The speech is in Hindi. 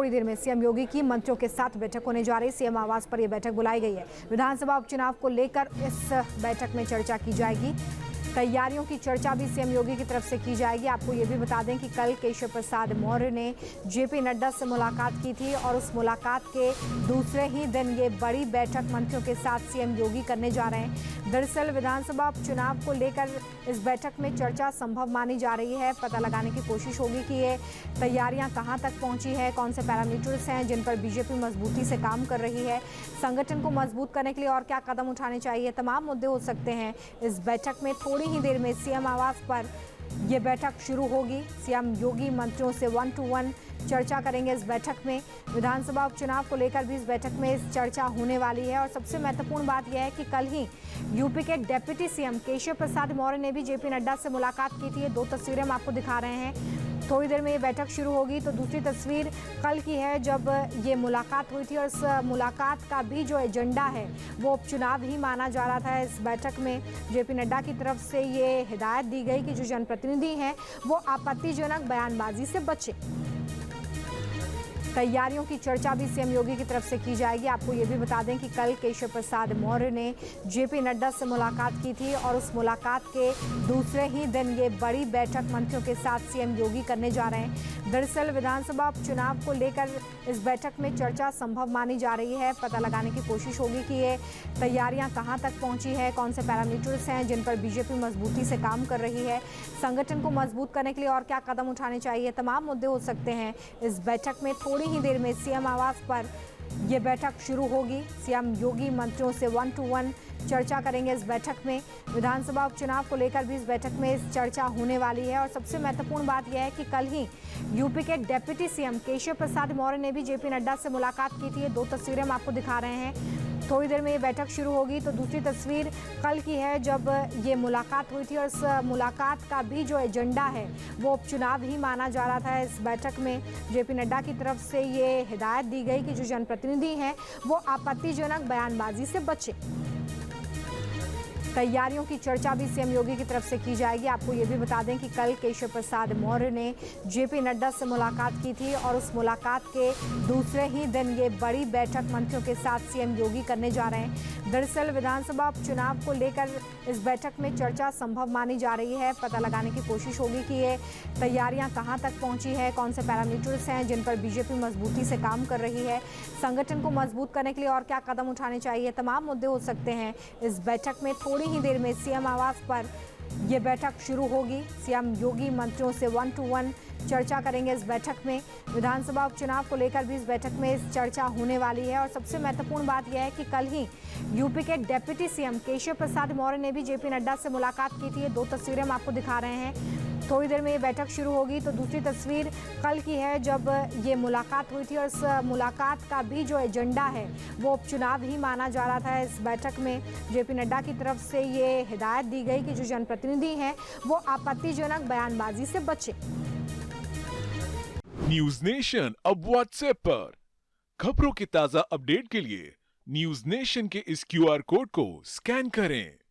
थोड़ी देर में सीएम योगी की मंत्रियों के साथ बैठक होने जा रही है। सीएम आवास पर यह बैठक बुलाई गई है। विधानसभा उपचुनाव को लेकर इस बैठक में चर्चा की जाएगी। तैयारियों की चर्चा भी सीएम योगी की तरफ से की जाएगी। आपको ये भी बता दें कि कल केशव प्रसाद मौर्य ने जेपी नड्डा से मुलाकात की थी और उस मुलाकात के दूसरे ही दिन ये बड़ी बैठक मंत्रियों के साथ सीएम योगी करने जा रहे हैं। दरअसल विधानसभा उपचुनाव को लेकर इस बैठक में चर्चा संभव मानी जा रही है। पता लगाने की कोशिश होगी कि ये तैयारियां कहां तक पहुंची है, कौन से पैरामीटर्स हैं जिन पर बीजेपी मजबूती से काम कर रही है, संगठन को मजबूत करने के लिए और क्या कदम उठाने चाहिए, तमाम मुद्दे हो सकते हैं। इस बैठक में थोड़ी ही देर में सीएम आवास पर यह बैठक शुरू होगी। सीएम योगी मंत्रियों से 1 to 1 चर्चा करेंगे। इस बैठक में विधानसभा उपचुनाव को लेकर भी इस बैठक में चर्चा होने वाली है। और सबसे महत्वपूर्ण बात यह है कि कल ही यूपी के डिप्टी सीएम केशव प्रसाद मौर्य ने भी जेपी नड्डा से मुलाकात की थी। 2 तस्वीरें हम आपको दिखा रहे हैं। थोड़ी देर में ये बैठक शुरू होगी। तो दूसरी तस्वीर कल की है जब ये मुलाकात हुई थी और इस मुलाकात का भी जो एजेंडा है वो उपचुनाव ही माना जा रहा था। इस बैठक में जेपी नड्डा की तरफ से ये हिदायत दी गई कि जो जनप्रतिनिधि हैं वो आपत्तिजनक बयानबाजी से बचें। तैयारियों की चर्चा भी सीएम योगी की तरफ से की जाएगी। आपको ये भी बता दें कि कल केशव प्रसाद मौर्य ने जेपी नड्डा से मुलाकात की थी और उस मुलाकात के दूसरे ही दिन ये बड़ी बैठक मंत्रियों के साथ सीएम योगी करने जा रहे हैं। दरअसल विधानसभा उपचुनाव को लेकर इस बैठक में चर्चा संभव मानी जा रही है। पता लगाने की कोशिश होगी कि ये तैयारियां कहां तक पहुंची है, कौन से पैरामीटर्स हैं जिन पर बीजेपी मजबूती से काम कर रही है, संगठन को मजबूत करने के लिए और क्या कदम उठाने चाहिए, तमाम मुद्दे हो सकते हैं। इस बैठक में थोड़ी ही देर में सीएम आवास पर यह बैठक शुरू होगी। सीएम योगी मंत्रियों से 1 to 1 चर्चा करेंगे। इस बैठक में विधानसभा उपचुनाव को लेकर भी इस बैठक में चर्चा होने वाली है। और सबसे महत्वपूर्ण बात यह है कि कल ही यूपी के डिप्टी सीएम केशव प्रसाद मौर्य ने भी जेपी नड्डा से मुलाकात की थी। 2 तस्वीरें हम आपको दिखा रहे हैं। थोड़ी देर में ये बैठक शुरू होगी। तो दूसरी तस्वीर कल की है जब ये मुलाकात हुई थी और इस मुलाकात का भी जो एजेंडा है वो उपचुनाव ही माना जा रहा था। इस बैठक में जेपी नड्डा की तरफ से ये हिदायत दी गई कि जो जनप्रतिनिधि हैं वो आपत्तिजनक बयानबाजी से बचें। तैयारियों की चर्चा भी सीएम योगी की तरफ से की जाएगी। आपको ये भी बता दें कि कल केशव प्रसाद मौर्य ने जेपी नड्डा से मुलाकात की थी और उस मुलाकात के दूसरे ही दिन ये बड़ी बैठक मंत्रियों के साथ सीएम योगी करने जा रहे हैं। दरअसल विधानसभा उपचुनाव को लेकर इस बैठक में चर्चा संभव मानी जा रही है। पता लगाने की कोशिश होगी कि ये तैयारियां कहां तक पहुंची है, कौन से पैरामीटर्स हैं जिन पर बीजेपी मजबूती से काम कर रही है, संगठन को मजबूत करने के लिए और क्या कदम उठाने चाहिए, तमाम मुद्दे हो सकते हैं। इस बैठक में थोड़ी ही देर में सीएम आवास पर यह बैठक शुरू होगी। सीएम योगी मंत्रियों से 1 to 1 चर्चा करेंगे। इस बैठक में विधानसभा उपचुनाव को लेकर भी इस बैठक में चर्चा होने वाली है। और सबसे महत्वपूर्ण बात यह है कि कल ही यूपी के डिप्टी सीएम केशव प्रसाद मौर्य ने भी जेपी नड्डा से मुलाकात की थी। 2 तस्वीरें हम आपको दिखा रहे हैं। थोड़ी देर में ये बैठक शुरू होगी। तो दूसरी तस्वीर कल की है जब ये मुलाकात हुई थी और इस मुलाकात का भी जो एजेंडा है वो उपचुनाव ही माना जा रहा था। इस बैठक में जेपी नड्डा की तरफ से ये हिदायत दी गई कि जो जनप्रतिनिधि हैं वो आपत्तिजनक बयानबाजी से बचें। न्यूज नेशन अब व्हाट्सएप पर खबरों की ताजा अपडेट के लिए न्यूज नेशन के इस QR कोड को स्कैन करें।